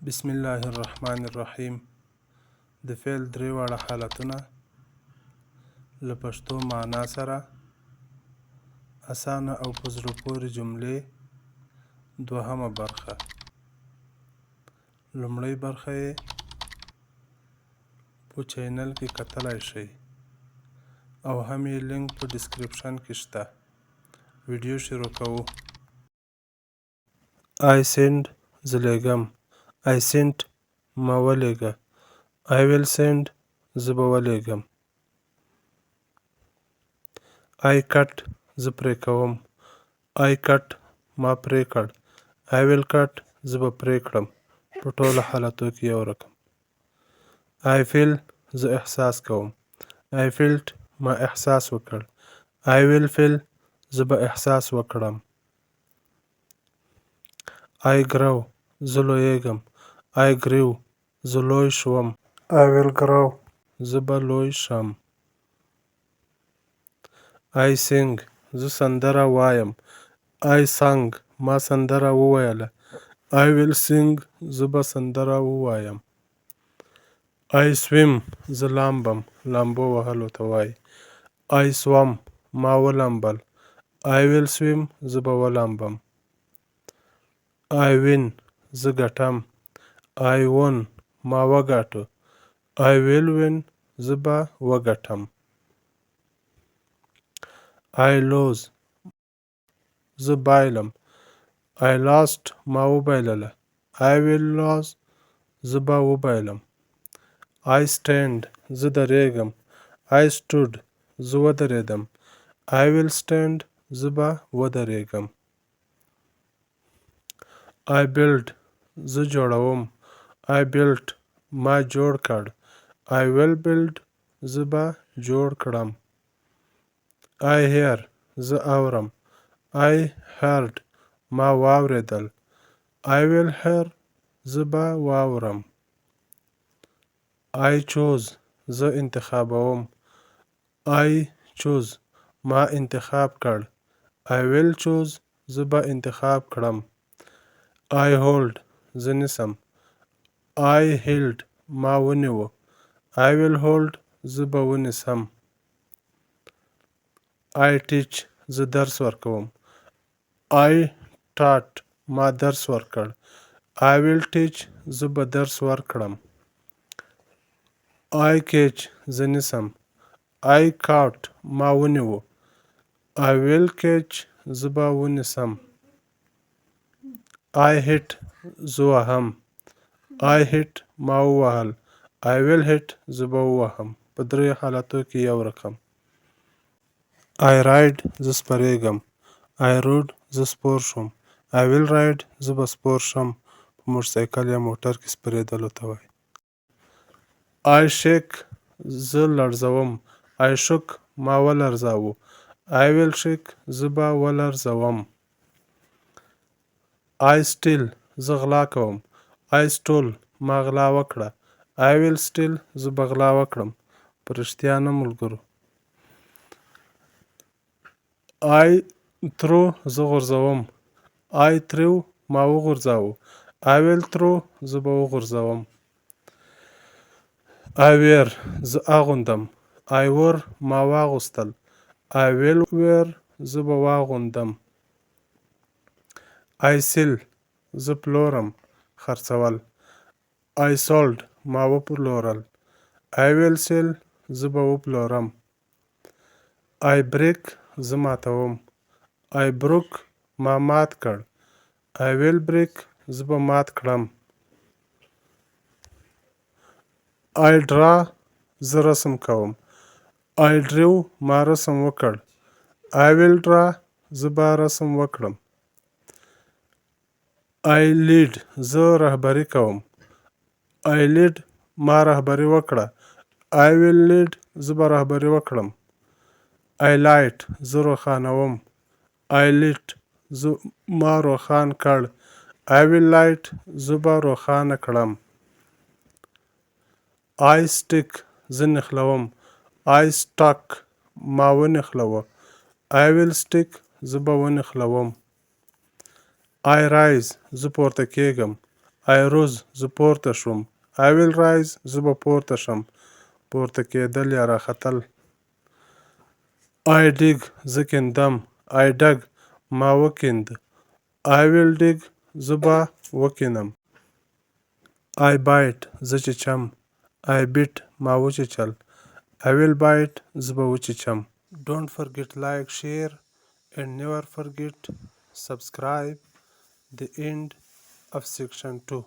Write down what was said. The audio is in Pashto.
بسم الله الرحمن الرحیم. د فعل درې واړه حالتونه له پښتو معنا سره اسانه او په زړه پورې جملې. دوهمه برخه. لومړۍ برخه یې په چینل کې کتلای شئ او هم یې لینک په ډسکرپشن کې شته. ویډیو شروع کوو. I send زه لیږم. I sent ما ولیږه. I will send زه به ولیږم. I cut زه پرې کوم. I cut ما پرې کړ. I will cut زه به پرې کړم. په ټولو حالتو کې یو رقم. I feel زه احساس کوم. I felt ما احساس وکړ. I will feel زه به احساس وکړم. I grow زه لویږم. I grew زه لوی شوم. I will grow زه به لوی شم. I sing زه سندره وایم. I sang ما سندره وویله. I will sing زه به سندره ووایم. I swim زه لامبم. لامبو وهلو ته وایي. I swam ما ولامبل. I will swim زه به ولامبم. I win زه ګټم. I won ما وګاټه. I will win زه به وګټم. I lose زه بایلم. I lost ما وبایلله. I will lose زه به وبایلم. I stand زه درېږم. I stood زه ودرېدم. I will stand زه به ودرېږم. I build زه جوړوم. I built ما جوړ کړ. I will build زه به جوړ کړم. I hear زه اورم. I heard ما واورېدل. I will hear زه به واورم. I choose زه انتخابوم. I choose ما انتخاب کړ. I will choose زه به انتخاب کړم. I hold زه نیسم. I held ما ونیوه. I will hold زه به ونیسم. I teach زه درس ورکوم. I taught ما درس ورکړ. I will teach زه به درس ورکړم. I catch زه نیسم. I caught ما ونیوه. I will catch زه به ونیسم. I hit زه وهم. I hit ما ووهل. I will hit زه به ووهم. په درې حالتو کې یو رقم. I ride زه سپرېږم. I rode زه سپور شوم. I will ride زه به سپور شم. په موټرسایکل یا موټر کې سپرېدلو ته وایي. I shake زه لړزوم. I shook ما ولړزاوه. I will shake زه به ولړزوم. I steal زه غلا کوم. I stole ما غلا وکړه. I will steal زه به غلا وکړم. په رښتیا نه ملګرو. I throw زه غورځوم. I threw ما وغورځاوه. I will throw زه به وغورځوم. I wear زه اغوندم. I wore ما واغوستل. I will wear زه به واغوندم. I sell زه پلورم خرڅول. I sold ما وپلورل. I will sell زه به وپلورم. I break زه ماتوم. I broke ما مات کړ. I will break زه به مات کړم. I draw زه رسم کوم. I drew ما رسم وکړ. I will draw زه به رسم وکړم. I lead زه رهبري کوم. I lead ما رهبري وکړه. I will lead زه به رهبري وکړم. I light زه روښانوم. I lit زه ما روښان کړ. I will light زه به روښانه کړم. I stick زه نښلوم. I stuck ما ونښلوه. I will stick زه به ونښلوم. I rise زه پورته کېږم. I rose زه پورته شوم. I will rise زه به پورته شم. پورته کېدل یا راختل. I dig زه کیندم. I dug ما وکیند. I will dig زه به وکینم. I bite زه چیچم. I bit ما وچیچل. I will bite زه به وچیچم. Don't forget like, share and never forget subscribe. The end of section 2.